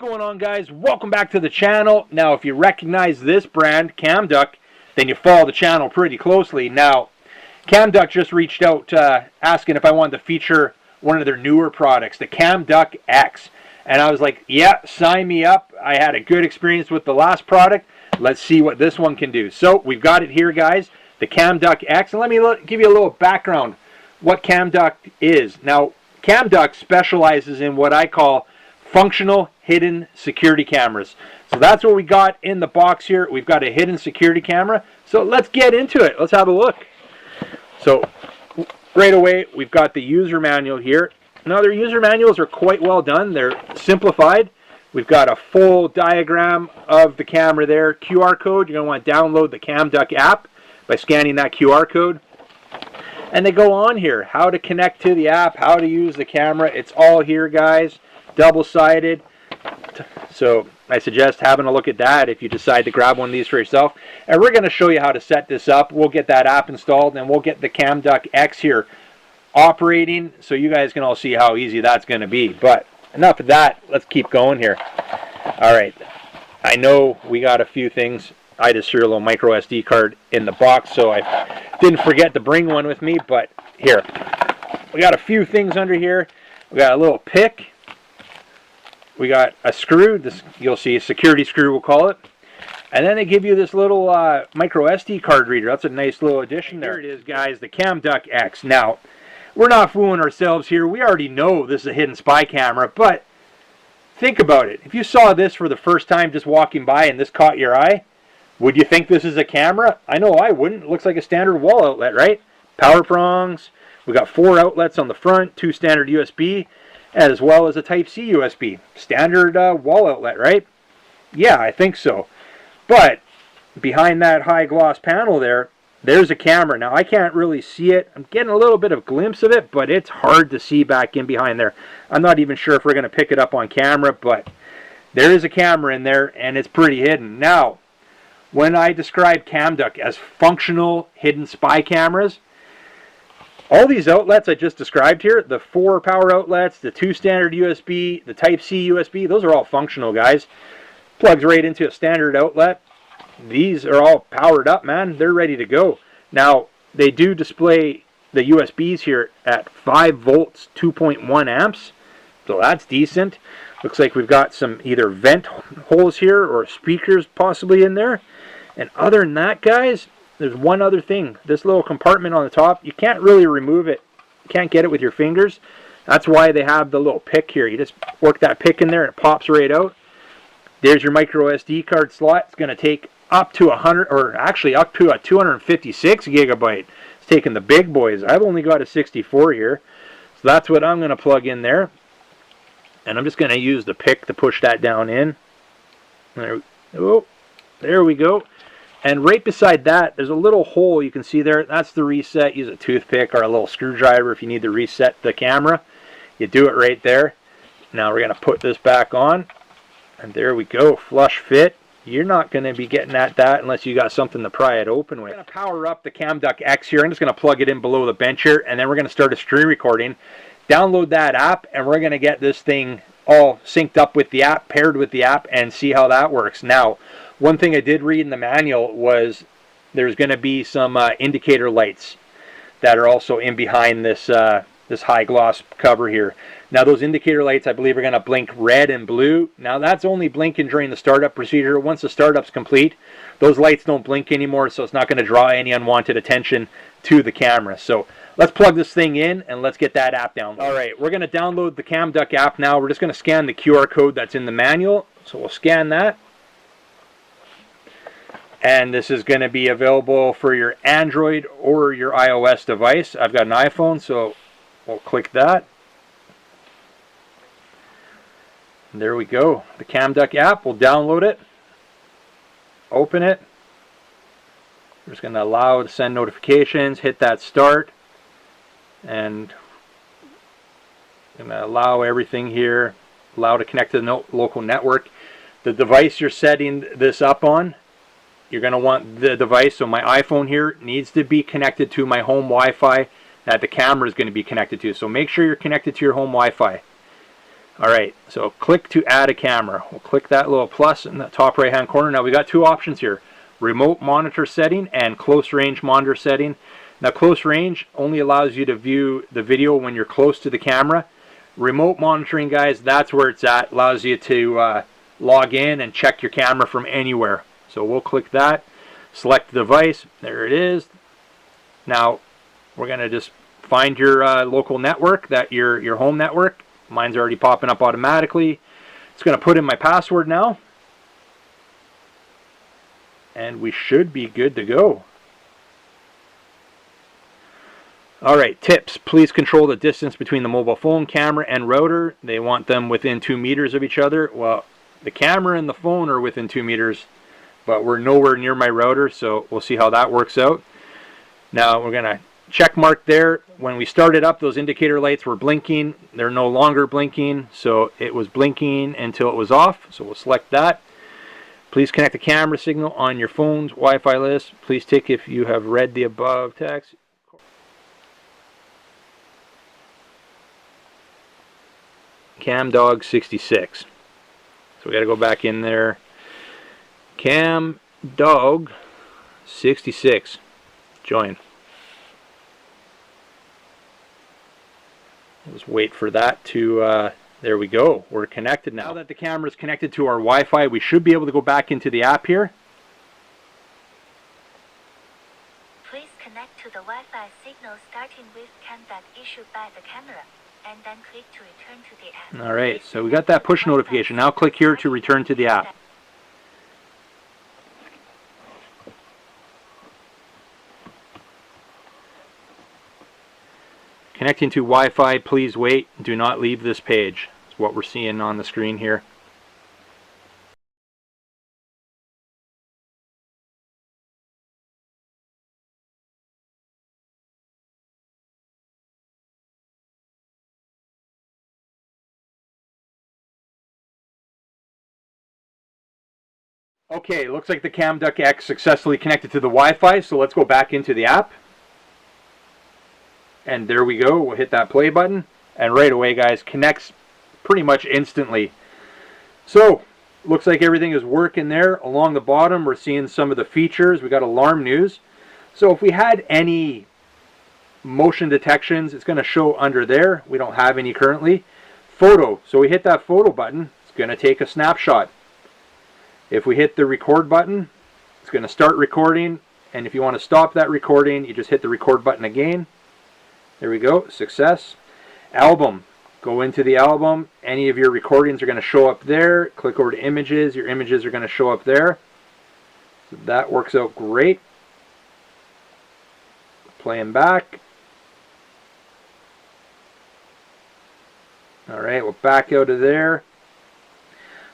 going on, guys? Welcome back to the channel. Now, if you recognize this brand, CAMDUCK, then you follow the channel pretty closely. Now, CAMDUCK just reached out asking if I wanted to feature one of their newer products, the CAMDUCK-X. And I was like, yeah, sign me up. I had a good experience with the last product. Let's see what this one can do. So, we've got it here, guys, the CAMDUCK-X. And let me give you a little background what CAMDUCK is. Now, CAMDUCK specializes in what I call functional hidden security cameras. So that's what we got in the box here. We've got a hidden security camera. So let's get into it. Let's have a look. So right away, we've got the user manual here. Now their user manuals are quite well done. They're simplified. We've got a full diagram of the camera there. QR code. You're going to want to download the CAMDUCK app by scanning that QR code. And they go on here. How to connect to the app, how to use the camera. It's all here, guys. Double-sided. So I suggest having a look at that if you decide to grab one of these for yourself. And we're going to show you how to set this up. We'll get that app installed and we'll get the CAMDUCK-X here operating so you guys can all see how easy that's going to be. But enough of that. Let's keep going here. Alright, I know we got a few things. I just threw a little micro SD card in the box, so I didn't forget to bring one with me. But here, we got a few things under here. We got a little pick. We got a screw. This, you'll see, a security screw, we'll call it. And then they give you this little micro SD card reader. That's a nice little addition there. There it is, guys, the CAMDUCK-X. Now, we're not fooling ourselves here. We already know this is a hidden spy camera, but think about it. If you saw this for the first time just walking by and this caught your eye, would you think this is a camera? I know I wouldn't. It looks like a standard wall outlet, right? Power prongs. We got 4 outlets on the front, 2 standard USB, as well as a Type-C USB. Standard wall outlet, right? Yeah, I think so. But behind that high gloss panel there's a camera. Now, I can't really see it. I'm getting a little bit of a glimpse of it, but it's hard to see back in behind there. I'm not even sure if we're going to pick it up on camera, but there is a camera in there, and it's pretty hidden. Now, when I describe CAMDUCK as functional hidden spy cameras, all these outlets I just described here, the 4 power outlets, the 2 standard USB, the Type-C USB, those are all functional, guys. Plugs right into a standard outlet. These are all powered up, man. They're ready to go. Now, they do display the USBs here at 5 volts, 2.1 amps. So that's decent. Looks like we've got some either vent holes here or speakers possibly in there. And other than that, guys, there's one other thing. This little compartment on the top, you can't really remove it. You can't get it with your fingers. That's why they have the little pick here. You just work that pick in there and it pops right out. There's your micro SD card slot. It's going to take up to 100, or actually up to a 256 gigabyte. It's taking the big boys. I've only got a 64 here. So that's what I'm going to plug in there. And I'm just going to use the pick to push that down in. There we go. And right beside that, there's a little hole you can see there. That's the reset. Use a toothpick or a little screwdriver if you need to reset the camera. You do it right there. Now we're going to put this back on. And there we go. Flush fit. You're not going to be getting at that unless you got something to pry it open with. I'm going to power up the CAMDUCK-X here. I'm just going to plug it in below the bench here. And then we're going to start a screen recording. Download that app. And we're going to get this thing all synced up with the app, paired with the app, and see how that works. Now, one thing I did read in the manual was there's going to be some indicator lights that are also in behind this this high gloss cover here. Now those indicator lights, I believe, are going to blink red and blue. Now that's only blinking during the startup procedure. Once the startup's complete, those lights don't blink anymore, so it's not going to draw any unwanted attention to the camera. So let's plug this thing in and let's get that app downloaded. All right, we're going to download the CAMDUCK app now. We're just going to scan the QR code that's in the manual. So we'll scan that. And this is going to be available for your Android or your iOS device. I've got an iPhone, so we'll click that. And there we go. The CAMDUCK app. We'll download it. Open it. We're just going to allow to send notifications. Hit that start. And I'm going to allow everything here. Allow to connect to the local network. The device you're setting this up on, you're going to want the device, so my iPhone here needs to be connected to my home Wi-Fi that the camera is going to be connected to. So make sure you're connected to your home Wi-Fi. Alright, so click to add a camera. We'll click that little plus in the top right hand corner. Now we got two options here. Remote monitor setting and close range monitor setting. Now close range only allows you to view the video when you're close to the camera. Remote monitoring, guys, that's where it's at. Allows you to log in and check your camera from anywhere. So we'll click that. Select the device. There it is. Now we're going to just find your local network, your home network. Mine's already popping up automatically. It's going to put in my password now. And we should be good to go. Alright, tips. Please control the distance between the mobile phone, camera, and router. They want them within 2 meters of each other. Well, the camera and the phone are within 2 meters, but we're nowhere near my router, so we'll see how that works out. Now we're going to check mark there. When we started up, those indicator lights were blinking. They're no longer blinking, so it was blinking until it was off. So we'll select that. Please connect the camera signal on your phone's Wi-Fi list. Please tick if you have read the above text. CAMDUCK-X. So we got to go back in there. CAMDUCK-X. Join. Just wait for that to, there we go. We're connected now. Now that the camera is connected to our Wi-Fi, we should be able to go back into the app here. Please connect to the Wi-Fi signal starting with CAMDUCK issued by the camera, and then click to return to the app. Alright, so we got that push notification. Now click here to return to the app. Connecting to Wi-Fi, please wait. Do not leave this page. That's what we're seeing on the screen here. Okay, looks like the CAMDUCK-X successfully connected to the Wi-Fi, so let's go back into the app. And there we go. We'll hit that play button, and right away, guys, connects pretty much instantly. So looks like everything is working there. Along the bottom, we're seeing some of the features. We got alarm news. So if we had any motion detections, it's going to show under there. We don't have any currently. Photo. So we hit that photo button. It's going to take a snapshot. If we hit the record button, it's going to start recording. And if you want to stop that recording, you just hit the record button again. There we go. Success. Album. Go into the album. Any of your recordings are going to show up there. Click over to images. Your images are going to show up there. So that works out great. Playing back. Alright, we'll back out of there.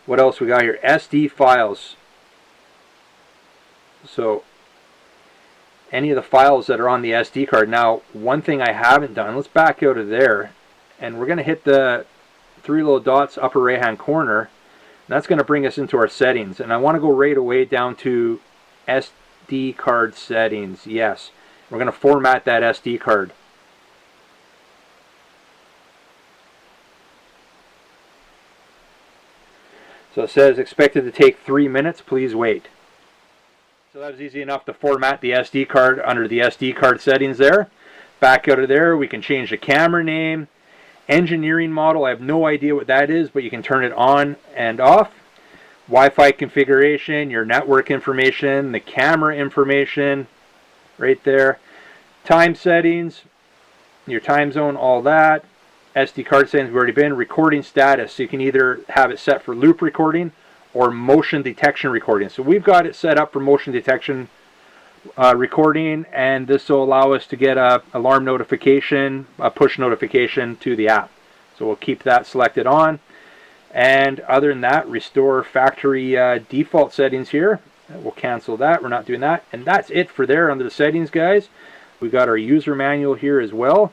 What else we got here? SD files. So any of the files that are on the SD card. Now, one thing I haven't done, let's back out of there, and we're going to hit the 3 little dots upper right hand corner. And that's going to bring us into our settings, and I want to go right away down to SD card settings. Yes, we're going to format that SD card. So it says expected to take 3 minutes, please wait. So that was easy enough to format the SD card under the SD card settings there. Back out of there, we can change the camera name. Engineering model, I have no idea what that is, but you can turn it on and off. Wi-Fi configuration, your network information, the camera information, right there. Time settings, your time zone, all that. SD card settings, we've already been. Recording status, so you can either have it set for loop recording or motion detection recording. So we've got it set up for motion detection recording, and this will allow us to get a alarm notification, a push notification to the app. So we'll keep that selected on. And other than that, restore factory default settings here. We'll cancel that. We're not doing that. And that's it for there under the settings, guys. We've got our user manual here as well.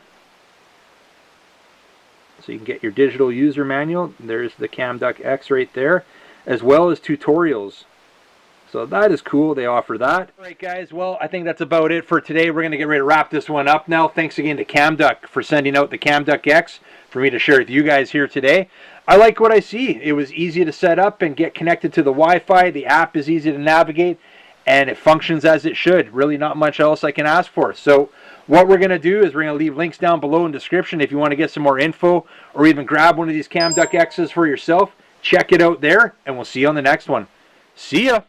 So you can get your digital user manual. There's the CAMDUCK-X right there, as well as tutorials. So that is cool. They offer that. All right, guys. Well, I think that's about it for today. We're going to get ready to wrap this one up now. Thanks again to CAMDUCK for sending out the CAMDUCK-X for me to share with you guys here today. I like what I see. It was easy to set up and get connected to the Wi-Fi. The app is easy to navigate, and it functions as it should. Really not much else I can ask for. So what we're going to do is we're going to leave links down below in the description if you want to get some more info or even grab one of these CAMDUCK-X's for yourself. Check it out there, and we'll see you on the next one. See ya!